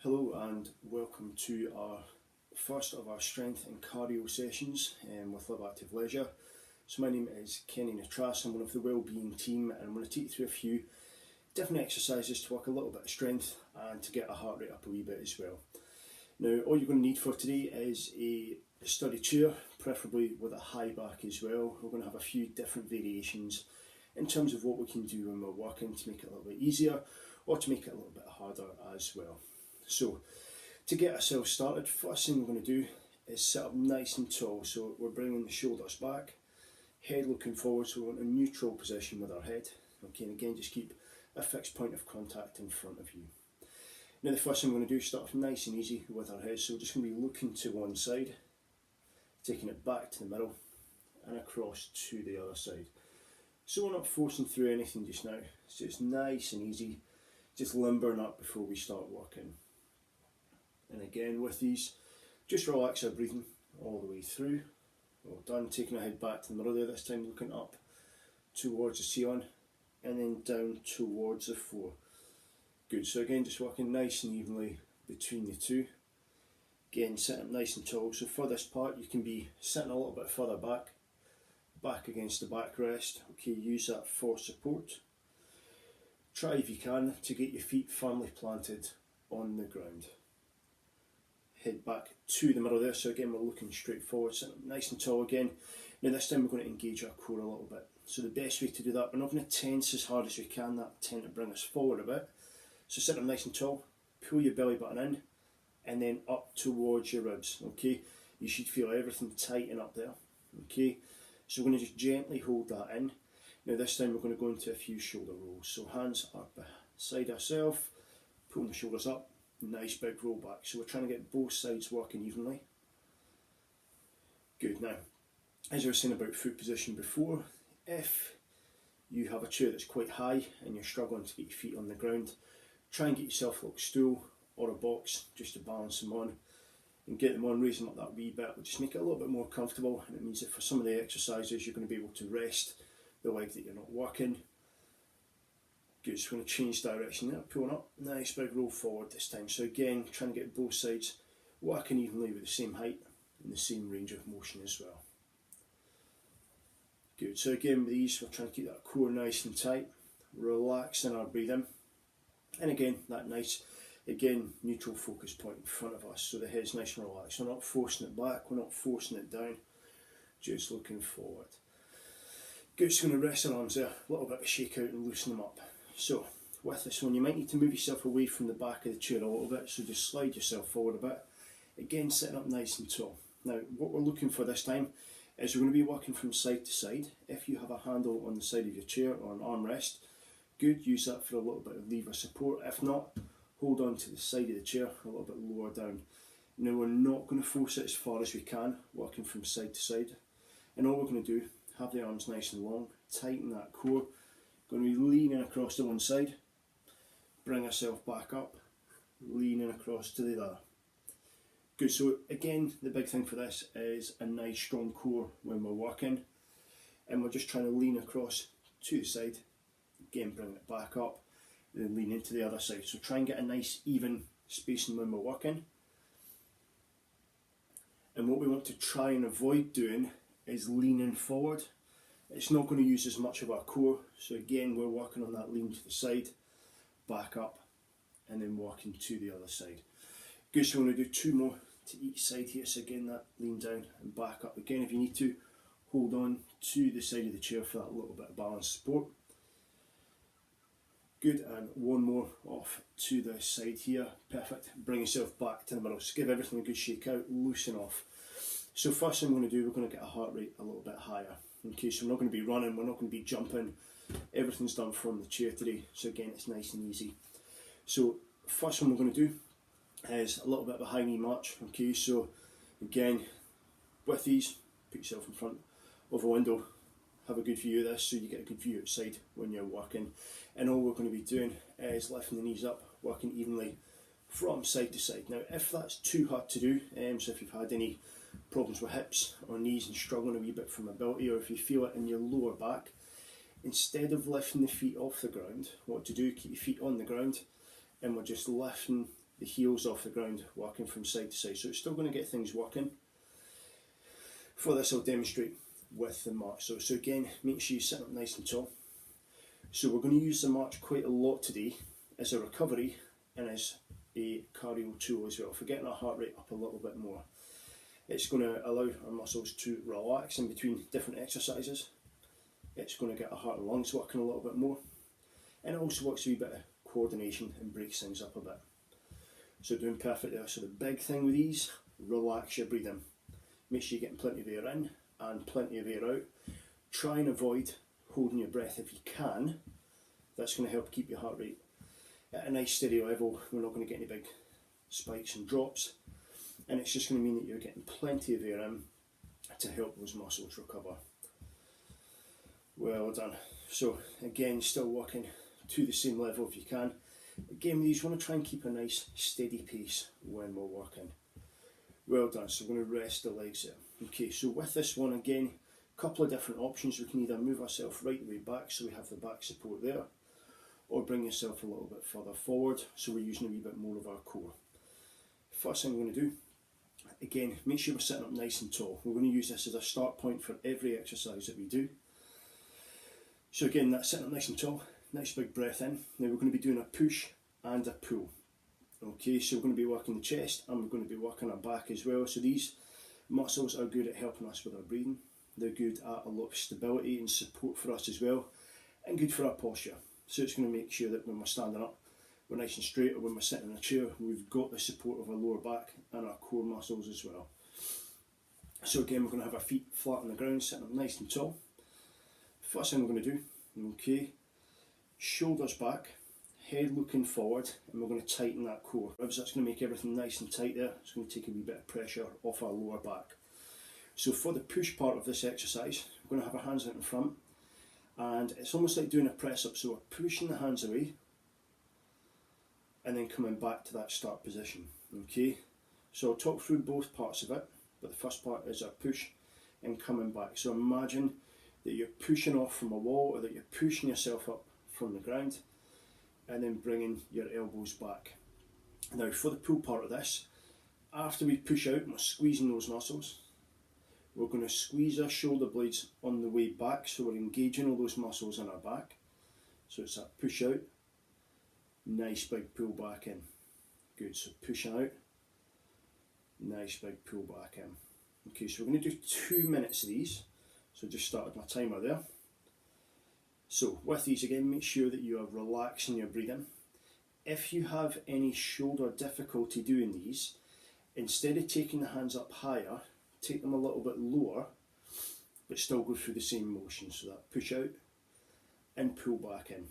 Hello and welcome to our first of our strength and cardio sessions with Live Active Leisure. So my name is Kenny Natras, I'm one of the Wellbeing Team, and I'm going to take you through a few different exercises to work a little bit of strength and to get a heart rate up a wee bit as well. Now all you're going to need for today is a sturdy chair, preferably with a high back as well. We're going to have a few different variations in terms of what we can do when we're working to make it a little bit easier or to make it a little bit harder as well. So, to get ourselves started, first thing we're going to do is sit up nice and tall. So we're bringing the shoulders back, head looking forward, so we're in a neutral position with our head. Okay, and again, just keep a fixed point of contact in front of you. Now the first thing we're going to do is start off nice and easy with our head. So we're just going to be looking to one side, taking it back to the middle, and across to the other side. So we're not forcing through anything just now. So it's nice and easy, just limbering up before we start working. And again with these, just relax our breathing all the way through. Well done, taking our head back to the middle there, this time looking up towards the ceiling and then down towards the floor. Good, so again just working nice and evenly between the two. Again sitting up nice and tall, so for this part you can be sitting a little bit further back against the backrest. Okay, use that for support. Try if you can to get your feet firmly planted on the ground. Head back to the middle there, so again we're looking straight forward, sitting up nice and tall again. Now this time we're going to engage our core a little bit. So the best way to do that, we're not going to tense as hard as we can, that tend to bring us forward a bit. So sit up nice and tall, pull your belly button in, and then up towards your ribs, okay? You should feel everything tighten up there, okay? So we're going to just gently hold that in. Now this time we're going to go into a few shoulder rolls. So hands are beside ourselves, pulling the shoulders up, nice big roll back. So we're trying to get both sides working evenly. Good. Now, as I was saying about foot position before, if you have a chair that's quite high and you're struggling to get your feet on the ground, try and get yourself a little stool or a box just to balance them on and get them on, raise them up that wee bit. We'll just make it a little bit more comfortable, and it means that for some of the exercises you're going to be able to rest the leg that you're not working. Good, so we're going to change direction there, pulling up, nice big roll forward this time. So again, trying to get both sides working evenly with the same height and the same range of motion as well. Good, so again with these, we're trying to keep that core nice and tight, relaxing our breathing. And again, that nice, again, neutral focus point in front of us, so the head's nice and relaxed. We're not forcing it back, we're not forcing it down, just looking forward. Good, so going to rest our arms there, a little bit of a shake out and loosen them up. So with this one you might need to move yourself away from the back of the chair a little bit, so just slide yourself forward a bit. Again sitting up nice and tall. Now what we're looking for this time is we're going to be working from side to side. If you have a handle on the side of your chair or an armrest, good, use that for a little bit of lever support. If not, hold on to the side of the chair a little bit lower down. Now we're not going to force it as far as we can, working from side to side. And all we're going to do, have the arms nice and long, tighten that core. Going to be leaning across to one side, bring ourselves back up, leaning across to the other. Good, so again, the big thing for this is a nice strong core when we're working, and we're just trying to lean across to the side, again bring it back up, then lean into the other side. So try and get a nice even spacing when we're working. And what we want to try and avoid doing is leaning forward. It's not going to use as much of our core, so again we're working on that lean to the side, back up, and then working to the other side. Good, so we're going to do two more to each side here, so again that lean down and back up. Again, if you need to, hold on to the side of the chair for that little bit of balance support. Good, and one more off to the side here, perfect. Bring yourself back to the middle, so give everything a good shake out, loosen off. So first thing we're going to do, we're going to get a heart rate a little bit higher. Okay, so we're not going to be running, we're not going to be jumping, everything's done from the chair today, so again it's nice and easy. So first one we're going to do is a little bit of a high knee march. Okay, so again with these, put yourself in front of a window, have a good view of this so you get a good view outside when you're working, and all we're going to be doing is lifting the knees up, working evenly from side to side. Now if that's too hard to do, so if you've had any problems with hips or knees and struggling a wee bit for mobility, or if you feel it in your lower back, instead of lifting the feet off the ground, what to do, keep your feet on the ground, and we're just lifting the heels off the ground, working from side to side. So it's still going to get things working. For this I'll demonstrate with the march. So again, make sure you sit up nice and tall. So we're going to use the march quite a lot today as a recovery and as a cardio tool as well, for getting our heart rate up a little bit more. It's going to allow our muscles to relax in between different exercises. It's going to get our heart and lungs working a little bit more. And it also works a wee bit of coordination and breaks things up a bit. So doing perfect there. So the big thing with these, relax your breathing. Make sure you're getting plenty of air in and plenty of air out. Try and avoid holding your breath if you can. That's going to help keep your heart rate at a nice steady level. We're not going to get any big spikes and drops. And it's just going to mean that you're getting plenty of air in to help those muscles recover. Well done. So again, still working to the same level if you can. Again, with these, you want to try and keep a nice steady pace when we're working. Well done. So we're going to rest the legs there. Okay, so with this one, again, a couple of different options. We can either move ourselves right the way back so we have the back support there, or bring yourself a little bit further forward so we're using a wee bit more of our core. First thing we're going to do, again, make sure we're sitting up nice and tall. We're going to use this as a start point for every exercise that we do. So again, that's sitting up nice and tall, nice big breath in. Now we're going to be doing a push and a pull. Okay, so we're going to be working the chest and we're going to be working our back as well. So these muscles are good at helping us with our breathing. They're good at a lot of stability and support for us as well, and good for our posture. So it's going to make sure that when we're standing up, we're nice and straight, or when we're sitting in a chair, we've got the support of our lower back and our core muscles as well. So again, we're going to have our feet flat on the ground, sitting up nice and tall. First thing we're going to do, okay, shoulders back, head looking forward, and we're going to tighten that core. That's going to make everything nice and tight there. It's going to take a wee bit of pressure off our lower back. So for the push part of this exercise, we're going to have our hands out in front, and it's almost like doing a press up. So we're pushing the hands away and then coming back to that start position. Okay, so I'll talk through both parts of it, but the first part is our push and coming back. So imagine that you're pushing off from a wall, or that you're pushing yourself up from the ground, and then bringing your elbows back. Now for the pull part of this, after we push out and we're squeezing those muscles, we're going to squeeze our shoulder blades on the way back, so we're engaging all those muscles in our back. So it's that push out, nice big pull back in. Good, so pushing out, nice big pull back in. Okay, so we're going to do 2 minutes of these. So just started my timer there. So with these again, make sure that you are relaxing your breathing. If you have any shoulder difficulty doing these, instead of taking the hands up higher, take them a little bit lower, but still go through the same motion. So that push out and pull back in.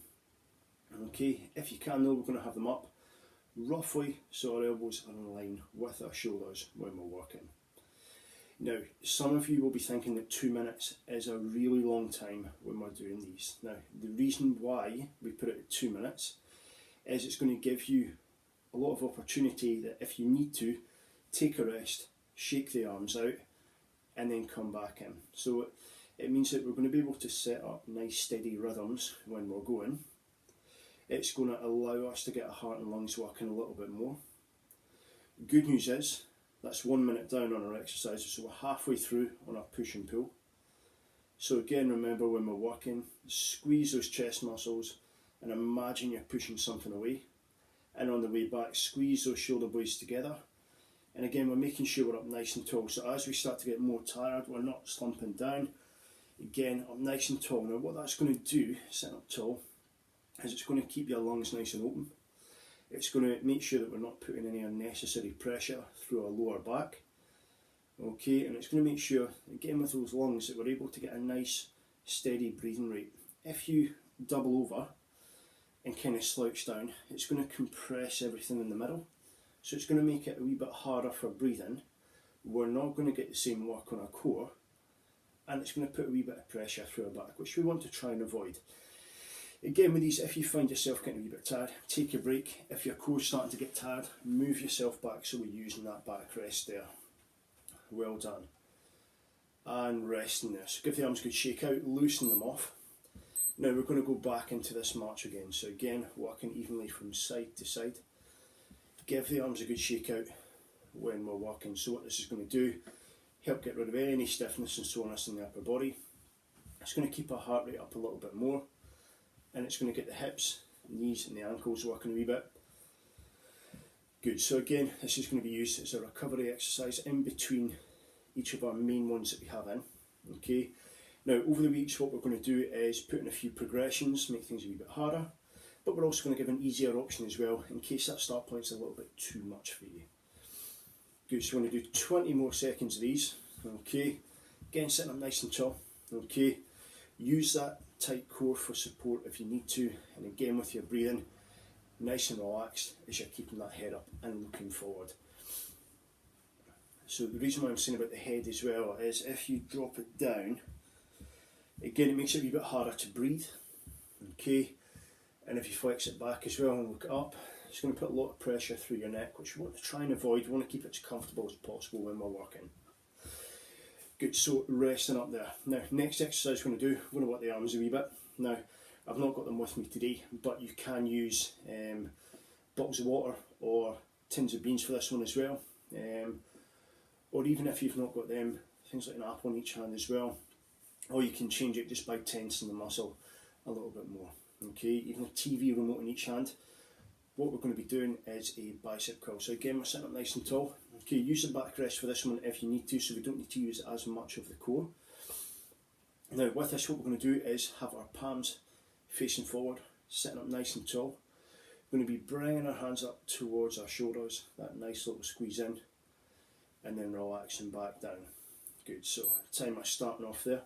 Okay, if you can though, we're going to have them up roughly so our elbows are in line with our shoulders when we're working. Now, some of you will be thinking that 2 minutes is a really long time when we're doing these. Now, the reason why we put it at 2 minutes is it's going to give you a lot of opportunity that if you need to, take a rest, shake the arms out, and then come back in. So it means that we're going to be able to set up nice steady rhythms when we're going. It's going to allow us to get our heart and lungs working a little bit more. Good news is, that's 1 minute down on our exercises, so we're halfway through on our push and pull. So again, remember when we're working, squeeze those chest muscles and imagine you're pushing something away. And on the way back, squeeze those shoulder blades together. And again, we're making sure we're up nice and tall. So as we start to get more tired, we're not slumping down. Again, up nice and tall. Now what that's going to do, sitting up tall, is it's going to keep your lungs nice and open. It's going to make sure that we're not putting any unnecessary pressure through our lower back. Okay, and it's going to make sure, again with those lungs, that we're able to get a nice steady breathing rate. If you double over and kind of slouch down, it's going to compress everything in the middle. So it's going to make it a wee bit harder for breathing. We're not going to get the same work on our core, and it's going to put a wee bit of pressure through our back, which we want to try and avoid. Again with these, if you find yourself getting a wee bit tired, take a break. If your core's starting to get tired, move yourself back so we're using that back rest there. Well done. And resting there. So give the arms a good shake out, loosen them off. Now we're going to go back into this march again. So again, working evenly from side to side. give the arms a good shake out when we're working. So what this is going to do, help get rid of any stiffness and soreness in the upper body. It's going to keep our heart rate up a little bit more, and it's going to get the hips, knees and the ankles working a wee bit. Good, so again, this is going to be used as a recovery exercise in between each of our main ones that we have in. Okay, now over the weeks what we're going to do is put in a few progressions, make things a wee bit harder, but we're also going to give an easier option as well in case that start point's a little bit too much for you. Good, so we're going to do 20 more seconds of these. Okay, again sitting up nice and tall. Okay, use that tight core for support if you need to, and again with your breathing, nice and relaxed as you're keeping that head up and looking forward. So the reason why I'm saying about the head as well is if you drop it down, again it makes it a wee bit harder to breathe. Okay, and if you flex it back as well and look up, it's going to put a lot of pressure through your neck, which we want to try and avoid. We want to keep it as comfortable as possible when we're working. Good, so resting up there. Now, next exercise we're going to do, we're going to work the arms a wee bit. Now, I've not got them with me today, but you can use bottles of water or tins of beans for this one as well. Or even if you've not got them, things like an apple in each hand as well. Or you can change it just by tensing the muscle a little bit more. Okay, even a TV remote in each hand. What we're going to be doing is a bicep curl. So again, we're sitting up nice and tall. Okay, use the backrest for this one if you need to, so we don't need to use as much of the core. Now with this, what we're going to do is have our palms facing forward, sitting up nice and tall. We're going to be bringing our hands up towards our shoulders, that nice little squeeze in, and then relaxing back down. Good, so time I'm starting off there.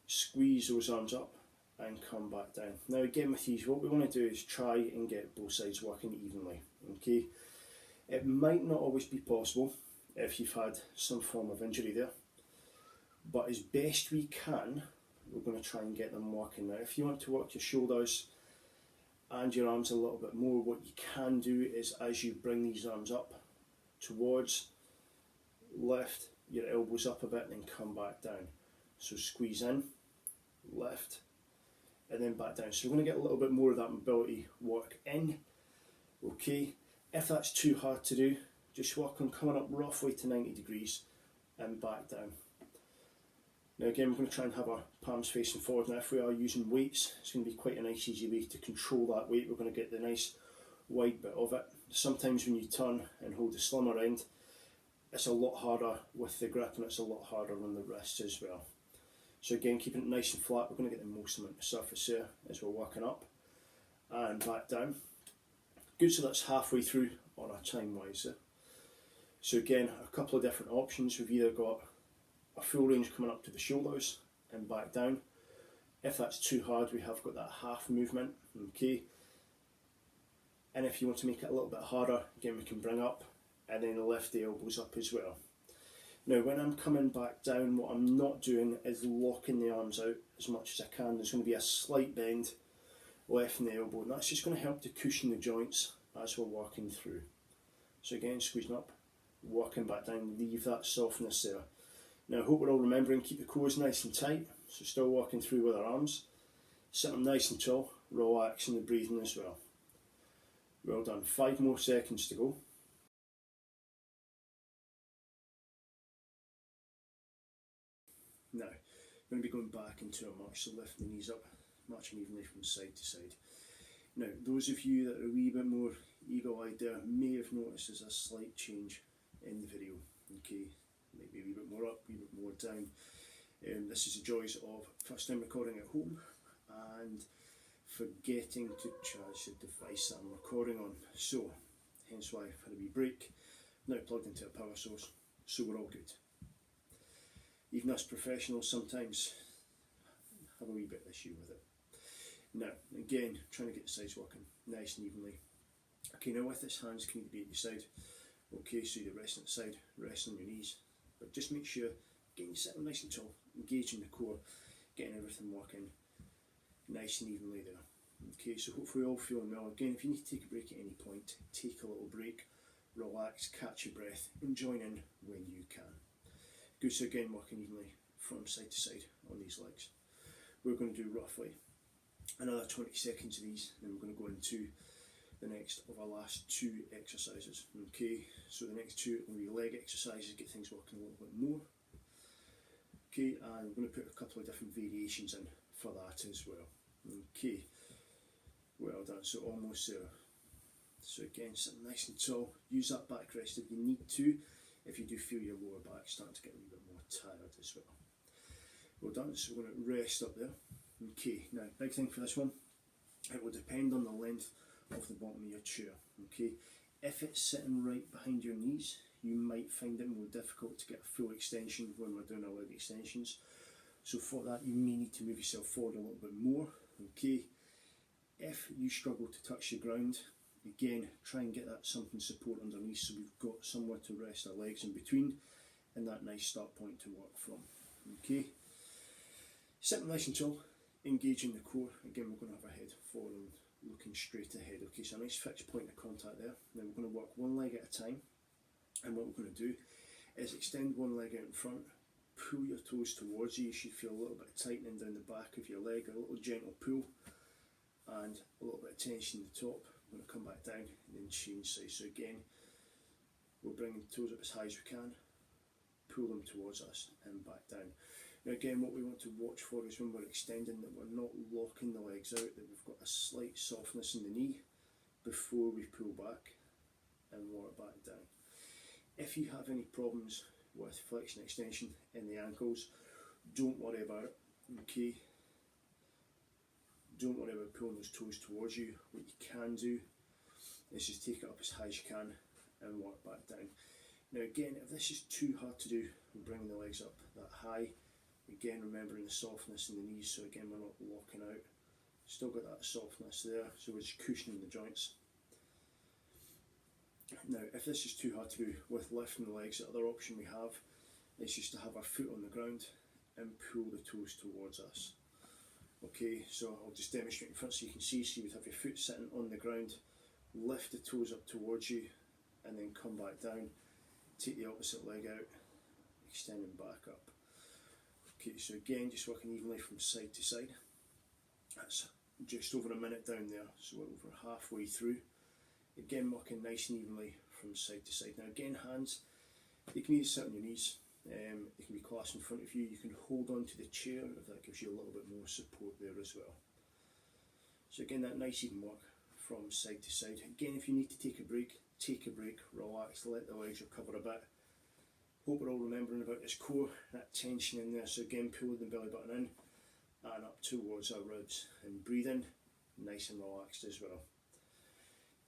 Squeeze those arms up and come back down. Now again with these, what we want to do is try and get both sides working evenly. Okay, it might not always be possible if you've had some form of injury there, but as best we can, we're going to try and get them working. Now if you want to work your shoulders and your arms a little bit more, what you can do is as you bring these arms up towards, lift your elbows up a bit and then come back down. So squeeze in, lift, and then back down. So we're going to get a little bit more of that mobility work in. Okay, if that's too hard to do, just work on coming up roughly to 90 degrees and back down. Now again, we're going to try and have our palms facing forward. Now if we are using weights, it's going to be quite a nice easy way to control that weight. We're going to get the nice wide bit of it. Sometimes when you turn and hold the slimmer end, it's a lot harder with the grip, and it's a lot harder on the wrists as well. So again, keeping it nice and flat, we're going to get the most amount of surface there as we're working up and back down. Good, so that's halfway through on our time wise there. So again, a couple of different options. We've either got a full range coming up to the shoulders and back down. If that's too hard, we have got that half movement. Okay, and if you want to make it a little bit harder, again we can bring up and then lift the elbows up as well. Now when I'm coming back down, what I'm not doing is locking the arms out as much as I can. There's going to be a slight bend left in the elbow, and that's just going to help to cushion the joints as we're working through. So again, squeezing up, working back down, leave that softness there. Now I hope we're all remembering, keep the cores nice and tight, so still working through with our arms. Sit them nice and tall, relaxing the breathing as well. Well done, 5 more seconds to go. Now, I'm going to be going back into a march, so lifting the knees up, marching evenly from side to side. Now, those of you that are a wee bit more eagle-eyed there may have noticed there's a slight change in the video. Okay, maybe a wee bit more up, a wee bit more down. This is the joys of first time recording at home and forgetting to charge the device that I'm recording on. So, hence why I've had a wee break. Now plugged into a power source, so we're all good. Even us professionals sometimes have a wee bit of issue with it. Now, again, trying to get the sides working nice and evenly. Okay, now with this, hands can be at your side. Okay, so you're resting at the side, resting on your knees. But just make sure, getting sitting nice and tall, engaging the core, getting everything working nice and evenly there. Okay, so hopefully all feeling well. Again, if you need to take a break at any point, take a little break, relax, catch your breath, and join in when you can. Good, so again, working evenly from side to side on these legs. We're going to do roughly another 20 seconds of these, and then we're going to go into the next of our last two exercises. Okay, so the next two will be leg exercises, get things working a little bit more. Okay, and we're going to put a couple of different variations in for that as well. Okay, well done, so almost there. So again, sit nice and tall, use that back rest if you need to, if you do feel your lower back starting to get a little bit more tired as well. Well done, so we're going to rest up there. Okay, now big thing for this one, it will depend on the length of the bottom of your chair. Okay, if it's sitting right behind your knees, you might find it more difficult to get a full extension when we're doing our leg extensions. So for that, you may need to move yourself forward a little bit more. Okay, if you struggle to touch the ground, again, try and get that something support underneath so we've got somewhere to rest our legs in between and that nice start point to work from. Okay, sitting nice and tall, engaging the core. Again, we're going to have our head forward and looking straight ahead. Okay, so a nice fixed point of contact there. Now we're going to work one leg at a time, and what we're going to do is extend one leg out in front, pull your toes towards you. You should feel a little bit of tightening down the back of your leg, a little gentle pull and a little bit of tension in the top. We're going to come back down and then change sides. So again, we'll bring the toes up as high as we can, pull them towards us and back down. Now again, what we want to watch for is when we're extending that we're not locking the legs out, that we've got a slight softness in the knee before we pull back and work back down. If you have any problems with flexion extension in the ankles, don't worry about it. Okay, don't worry about pulling those toes towards you. What you can do is just take it up as high as you can and work back down. Now again, if this is too hard to do, bringing the legs up that high, again remembering the softness in the knees, so again we're not locking out, still got that softness there, so we're just cushioning the joints. Now if this is too hard to do with lifting the legs, the other option we have is just to have our foot on the ground and pull the toes towards us. Okay, so I'll just demonstrate in front so you can see. So you would have your foot sitting on the ground, lift the toes up towards you and then come back down, take the opposite leg out, extending back up. Okay, so again, just working evenly from side to side. That's just over a minute down there, so we're over halfway through. Again, working nice and evenly from side to side. Now again, hands, you can either sit on your knees, they can be clasped in front of you, you can hold on to the chair if that gives you a little bit more support there as well. So again, that nice even work from side to side. Again, if you need to take a break, relax, let the legs recover a bit. Hope we're all remembering about this core, that tension in there. So again, pulling the belly button in and up towards our ribs and breathe in, nice and relaxed as well.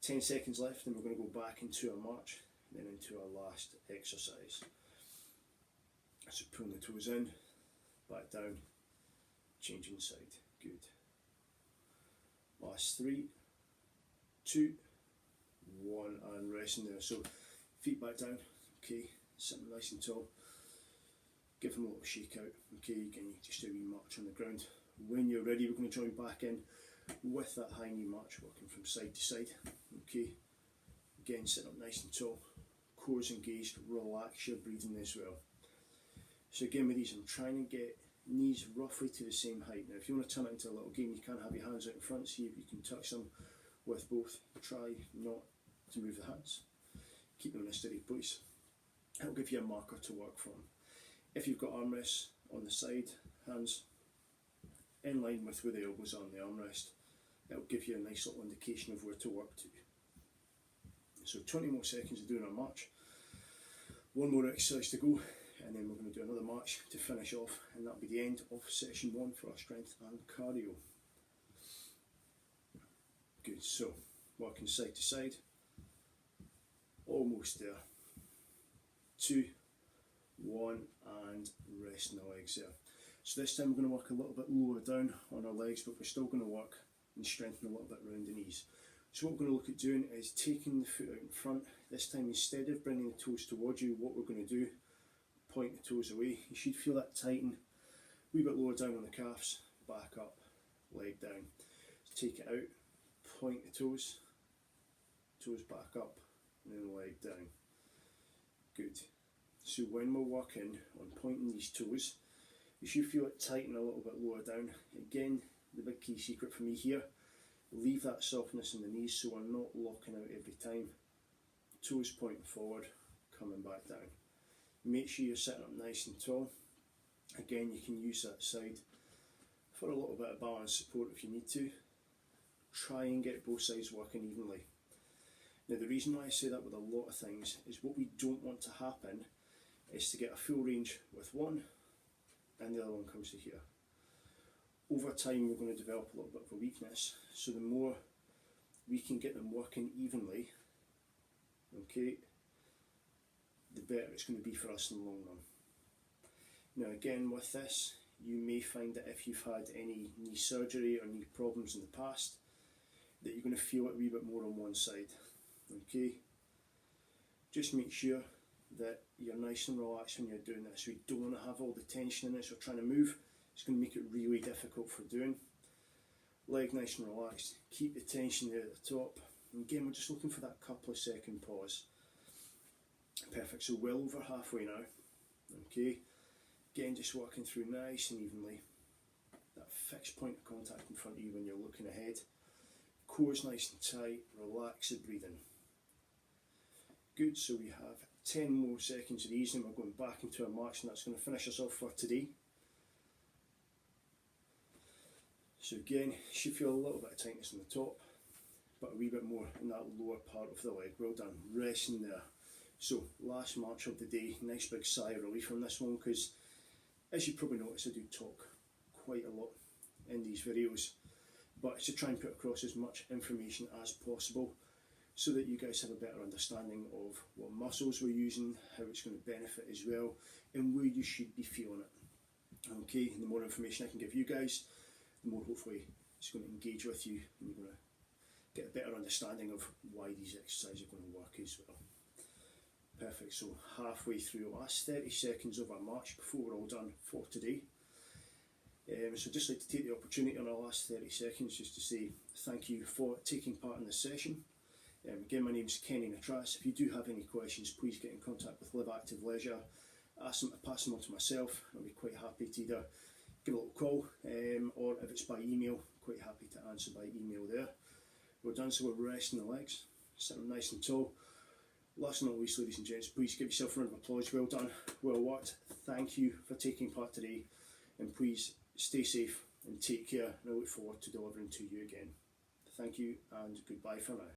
10 seconds left, and we're going to go back into our march, then into our last exercise. So pulling the toes in, back down, changing side. Good. Last 3, 2, 1, and resting there. So feet back down. Okay, sitting nice and tall. Give them a little shake out. Okay, again, you just do a wee march on the ground. When you're ready, we're going to join back in with that high knee march, working from side to side. Okay, again, sitting up nice and tall, core's engaged, relax your breathing as well. So again, with these, I'm trying to get knees roughly to the same height. Now if you want to turn it into a little game, you can have your hands out in front, see if you can touch them with both. Try not to move the hands, keep them in a steady place. It'll give you a marker to work from. If you've got armrests on the side, hands in line with where the elbows are on the armrest, it'll give you a nice little indication of where to work to. So 20 more seconds of doing our march. One more exercise to go, and then we're going to do another march to finish off, and that'll be the end of session 1 for our strength and cardio. Good, so working side to side, almost there. 2, 1, and resting the legs there. So this time we're going to work a little bit lower down on our legs, but we're still going to work and strengthen a little bit around the knees. So what we're going to look at doing is taking the foot out in front. This time, instead of bringing the toes towards you, what we're going to do, point the toes away. You should feel that tighten, a wee bit lower down on the calves, back up, leg down. So take it out, point the toes back up, and then leg down. Good. So when we're working on pointing these toes, you should feel it tighten a little bit lower down. Again, the big key secret for me here Leave that softness in the knees so we're not locking out every time. Toes pointing forward, coming back down. Make sure you're sitting up nice and tall. Again, you can use that side for a little bit of balance support if you need to. Try and get both sides working evenly. Now the reason why I say that with a lot of things is what we don't want to happen is to get a full range with one and the other one comes to here. Over time we're going to develop a little bit of a weakness, so the more we can get them working evenly, okay, the better it's going to be for us in the long run. Now again, with this, you may find that if you've had any knee surgery or knee problems in the past, that you're going to feel it a wee bit more on one side. Okay, just make sure that you're nice and relaxed when you're doing this. We don't want to have all the tension in it, so trying to move, it's going to make it really difficult for doing. Leg nice and relaxed, keep the tension there at the top. And again, we're just looking for that couple of second pause. Perfect, so well over halfway now. Okay, again, just working through nice and evenly. That fixed point of contact in front of you when you're looking ahead. Core's nice and tight, relax the breathing. Good, so we have 10 more seconds of these and we're going back into our march, and that's going to finish us off for today. So again, you should feel a little bit of tightness in the top, but a wee bit more in that lower part of the leg. Well done, resting there. So last march of the day, nice big sigh of relief on this one, because as you probably notice, I do talk quite a lot in these videos, but it's to try and put across as much information as possible so that you guys have a better understanding of what muscles we're using, how it's going to benefit as well, and where you should be feeling it. Okay, and the more information I can give you guys, the more hopefully it's going to engage with you and you're going to get a better understanding of why these exercises are going to work as well. Perfect, so halfway through, last 30 seconds of our march before we're all done for today. So just like to take the opportunity on our last 30 seconds just to say thank you for taking part in this session. Again, my name's Kenny Natras. If you do have any questions, please get in contact with Live Active Leisure. Ask them to pass them on to myself. I'll be quite happy to either give a little call or if it's by email, quite happy to answer by email there. We're done, so we're resting the legs, sitting nice and tall. Last but not least, ladies and gents, please give yourself a round of applause. Well done, well worked. Thank you for taking part today, and please stay safe and take care, and I look forward to delivering to you again. Thank you and goodbye for now.